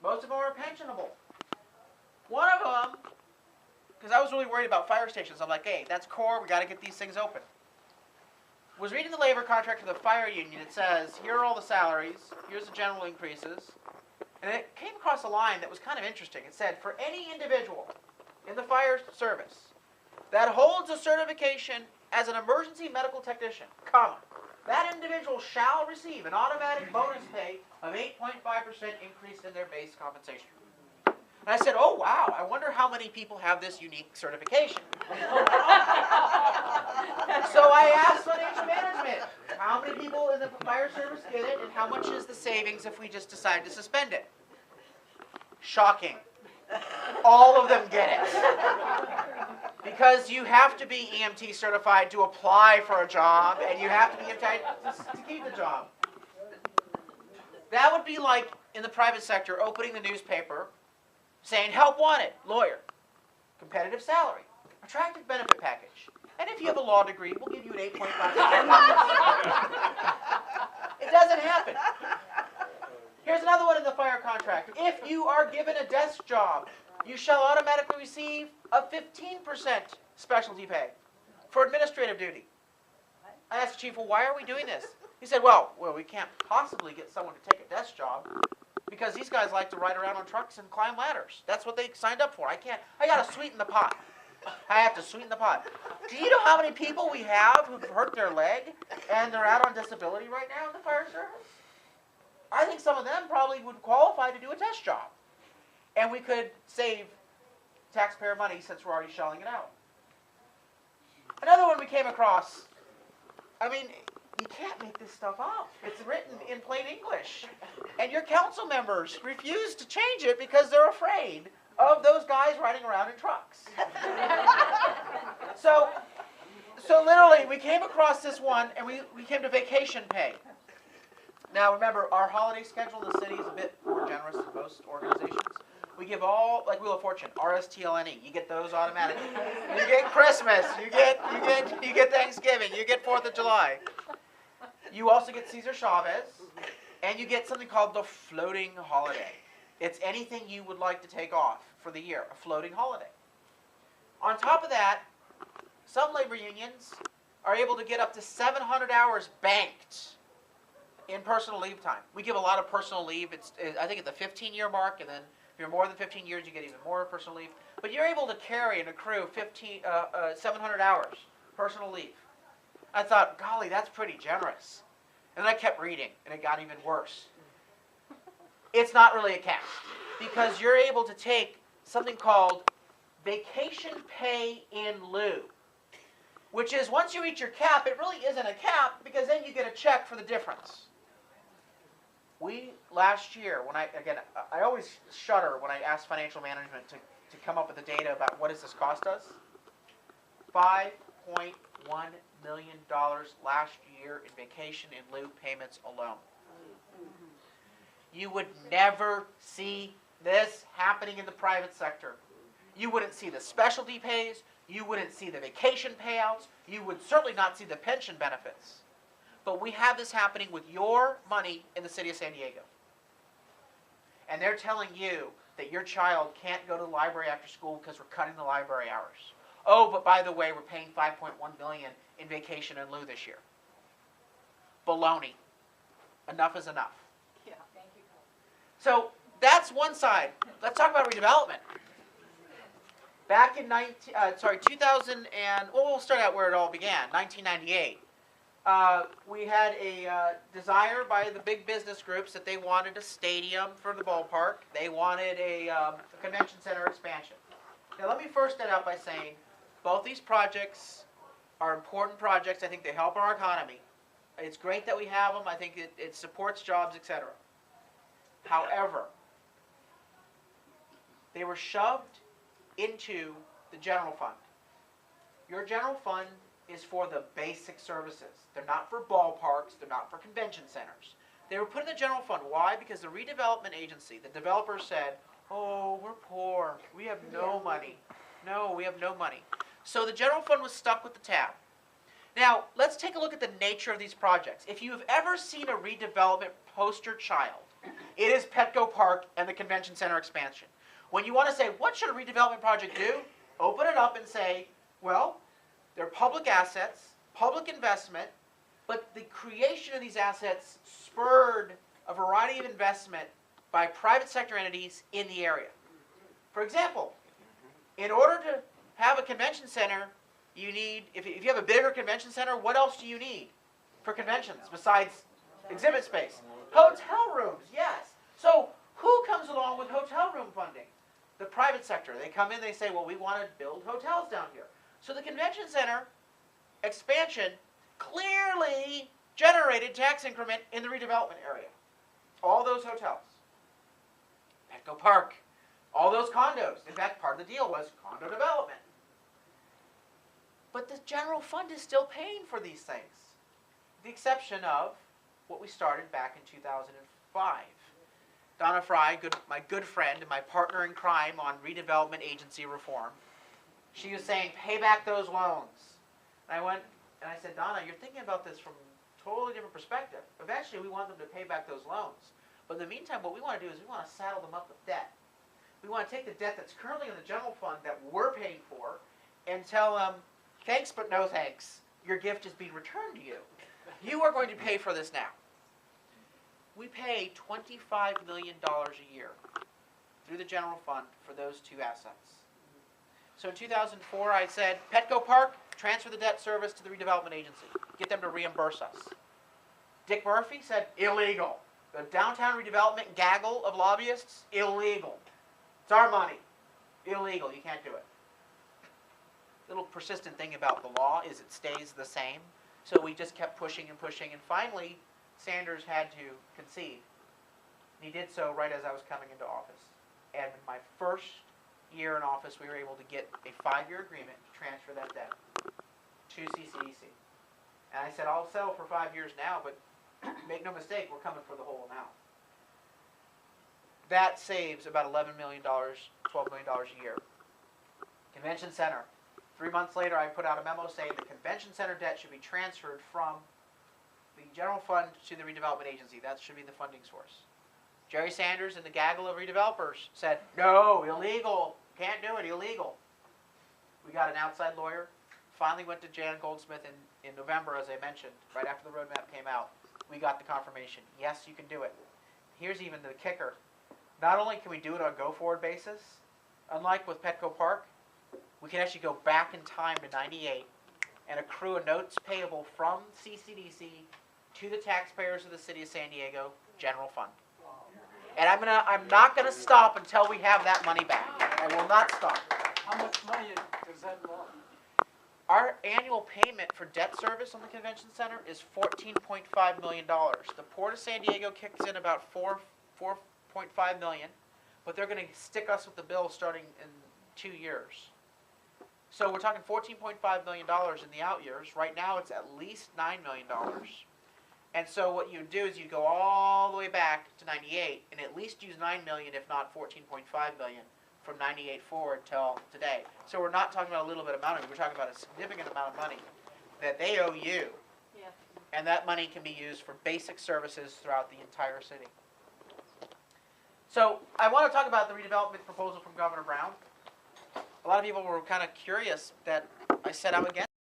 Most of them are pensionable. One of them, because I was really worried about fire stations, I'm like, hey, that's core, we got to get these things open. Was reading the labor contract for the fire union. It says, here are all the salaries, here's the general increases, and it came across a line that was kind of interesting. It said, for any individual in the fire service that holds a certification as an emergency medical technician, comma, that individual shall receive an automatic bonus pay of 8.5% increase in their base compensation. And I said, oh, wow, I wonder how many people have this unique certification. So I asked financial management, how many people in the fire service get it, and how much is the savings if we just decide to suspend it? Shocking. All of them get it. Because you have to be EMT certified to apply for a job, and you have to be EMT to keep the job. That would be like in the private sector opening the newspaper, saying, help wanted, lawyer, competitive salary, attractive benefit package. And if you have a law degree, we'll give you an 8.5%. It doesn't happen. Here's another one in the fire contract. If you are given a desk job, you shall automatically receive a 15% specialty pay for administrative duty. I asked the chief, well, why are we doing this? He said, well, we can't possibly get someone to take a desk job because these guys like to ride around on trucks and climb ladders. That's what they signed up for. I got to sweeten the pot. I have to sweeten the pot. Do you know how many people we have who've hurt their leg and they're out on disability right now in the fire service? I think some of them probably would qualify to do a desk job. And we could save taxpayer money since we're already shelling it out. Another one we came across, I mean, you can't make this stuff up. It's written in plain English. And your council members refuse to change it because they're afraid of those guys riding around in trucks. So literally, we came across this one, and we came to vacation pay. Now remember, our holiday schedule in the city is a bit more generous than most organizations. We give all, like Wheel of Fortune, RSTLNE. You get those automatically. You get Christmas. You get Thanksgiving. You get 4th of July. You also get Cesar Chavez, and you get something called the floating holiday. It's anything you would like to take off for the year, a floating holiday. On top of that, some labor unions are able to get up to 700 hours banked in personal leave time. We give a lot of personal leave. I think at the 15-year mark, and then if you're more than 15 years, you get even more personal leave. But you're able to carry and accrue 700 hours personal leave. I thought, golly, that's pretty generous. And then I kept reading, and it got even worse. It's not really a cap, because you're able to take something called vacation pay in lieu, which is once you reach your cap, it really isn't a cap, because then you get a check for the difference. We, last year, I always shudder when I ask financial management to come up with the data about what does this cost us. $5.1 million last year in vacation in lieu payments alone. You would never see this happening in the private sector. You wouldn't see the specialty pays. You wouldn't see the vacation payouts. You would certainly not see the pension benefits. But we have this happening with your money in the city of San Diego. And they're telling you that your child can't go to the library after school because we're cutting the library hours. Oh, but by the way, we're paying $5.1 million in vacation in lieu this year. Baloney. Enough is enough. Yeah, thank you. So that's one side. Let's talk about redevelopment. Back in 2000 and, well, we'll start out where it all began, 1998. We had a desire by the big business groups that they wanted a stadium for the ballpark. They wanted a convention center expansion. Now let me first start out by saying both these projects are important projects. I think they help our economy. It's great that we have them. I think it supports jobs, etc. However, they were shoved into the general fund. Your general fund is for the basic services. They're not for ballparks. They're not for convention centers. They were put in the general fund. Why? Because the redevelopment agency, the developer said, oh, we're poor. We have no money. No, we have no money. So the general fund was stuck with the tab. Now, let's take a look at the nature of these projects. If you have ever seen a redevelopment poster child, It is Petco Park and the Convention Center expansion. When you want to say, what should a redevelopment project do? Open it up and say, well, they're public assets, public investment, but the creation of these assets spurred a variety of investment by private sector entities in the area. For example, in order to have a convention center, you need, if you have a bigger convention center, what else do you need for conventions besides exhibit space? Hotel rooms, yes. So who comes along with hotel room funding? The private sector. They come in, they say, well, we want to build hotels down here. So the convention center expansion clearly generated tax increment in the redevelopment area. All those hotels. Petco Park. All those condos. In fact, part of the deal was condo development. But the general fund is still paying for these things. With the exception of what we started back in 2005. Donna Fry, my good friend and my partner in crime on redevelopment agency reform, she was saying, pay back those loans. And I went and I said, Donna, you're thinking about this from a totally different perspective. Eventually, we want them to pay back those loans. But in the meantime, what we want to do is we want to saddle them up with debt. We want to take the debt that's currently in the general fund that we're paying for and tell them, thanks but no thanks. Your gift is being returned to you. You are going to pay for this now. We pay $25 million a year through the general fund for those two assets. So in 2004, I said, Petco Park, transfer the debt service to the redevelopment agency. Get them to reimburse us. Dick Murphy said, illegal. The downtown redevelopment gaggle of lobbyists, illegal. It's our money. Illegal. You can't do it. The little persistent thing about the law is it stays the same. So we just kept pushing and pushing, and finally, Sanders had to concede. He did so right as I was coming into office. And in my first year in office, we were able to get a 5-year agreement to transfer that debt to CCDC. And I said, I'll settle for 5 years now, but make no mistake, we're coming for the whole amount. That saves about $11 million, $12 million a year. Convention Center. 3 months later, I put out a memo saying the Convention Center debt should be transferred from the general fund to the redevelopment agency. That should be the funding source. Jerry Sanders and the gaggle of redevelopers said, no, illegal, can't do it, illegal. We got an outside lawyer, finally went to Jan Goldsmith in November, as I mentioned, right after the roadmap came out. We got the confirmation, yes, you can do it. Here's even the kicker. Not only can we do it on a go-forward basis, unlike with Petco Park, we can actually go back in time to '98 and accrue a notes payable from CCDC to the taxpayers of the city of San Diego general fund. And I'm not gonna stop until we have that money back. I will not stop. How much money does that involve? Our annual payment for debt service on the convention center is $14.5 million. The Port of San Diego kicks in about $4.5 million, but they're gonna stick us with the bill starting in 2 years. So we're talking $14.5 million in the out years. Right now it's at least $9 million. And so what you do is you go all the way back to '98 and at least use $9 million, if not $14.5 million, from '98 forward till today. So we're not talking about a little bit of money. We're talking about a significant amount of money that they owe you. Yeah. And that money can be used for basic services throughout the entire city. So I want to talk about the redevelopment proposal from Governor Brown. A lot of people were kind of curious that I said I'm against